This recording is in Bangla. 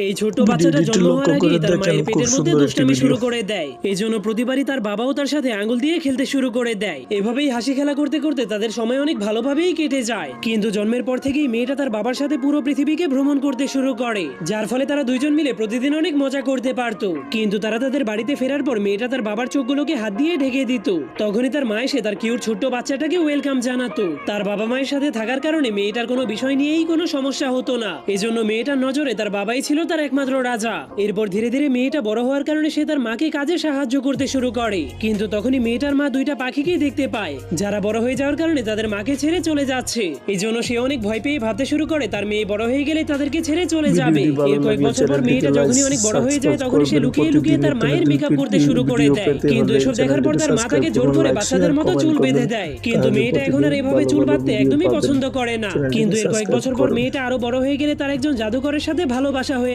এই ছোট বাচ্চাটা ভিডিওটি জন্ম হওয়ার লক্ষ্য আগেই করে তার দেখেন, মায়ের খুব পেটের মধ্যে সুন্দর একটি দুষ্টামি ভিডিও। শুরু করে দেয়। এই জন্য প্রতিবারই তার বাবাও তার সাথে আঙুল দিয়ে খেলতে শুরু করে দেয়। এভাবেই হাসি খেলা করতে করতে তাদের সময় অনেক ভালোভাবেই কেটে যায়। কিন্তু জন্মের পর থেকেই মেয়েটা তার বাবার সাথে পুরো পৃথিবীকে ভ্রমণ করতে শুরু করে, যার ফলে তারা দুইজন মিলে প্রতিদিন অনেক মজা করতে পারতো। কিন্তু তারা তাদের বাড়িতে ফেরার পর মেয়েটা তার বাবার চোখগুলোকে হাত দিয়ে ঢেকে দিত। তখনই তার মা এসে তার কিউট ছোট্ট বাচ্চাটাকে ওয়েলকাম জানাতো। তার বাবা মায়ের সাথে থাকার কারণে মেয়েটার কোনো বিষয় নিয়েই কোনো সমস্যা হতো না। এজন্য মেয়েটার নজরে তার বাবাই ছিল তার একমাত্র রাজা। এরপর ধীরে ধীরে মেয়েটা বড় হওয়ার কারণে সে তার মাকে কাজে সাহায্য করতে শুরু করে। কিন্তু তখনই মেয়েটার মা দুইটা পাখিকেই দেখতে পায়, যারা বড় হয়ে যাওয়ার কারণে তাদের মাকে ছেড়ে চলে যাচ্ছে। এই জন্য সে অনেক ভয় পেয়ে ভাবতে শুরু করে তার মেয়ে বড় হয়ে গেলে তাদেরকে ছেড়ে চলে যাবে। ভিডিওটি ভালো এর কয়েক লাগলে বছর পর চ্যানেলটিকে মেয়েটা যখনই অনেক বড় হয়ে যায় তখনই সে লুকিয়ে লুকিয়ে তার মায়ের মেকআপ করতে শুরু করে দেয়। কিন্তু এসব দেখার পর তার মা তাকে জোর করে বাচ্চাদের মতো চুল বেঁধে দেয়। কিন্তু মেয়েটা এখন আর এভাবে চুল বাঁধতে একদমই পছন্দ করে না। কিন্তু এর কয়েক বছর পর মেয়েটা আরো বড় হয়ে গেলে তার একজন জাদুকরের সাথে ভালোবাসা হয়ে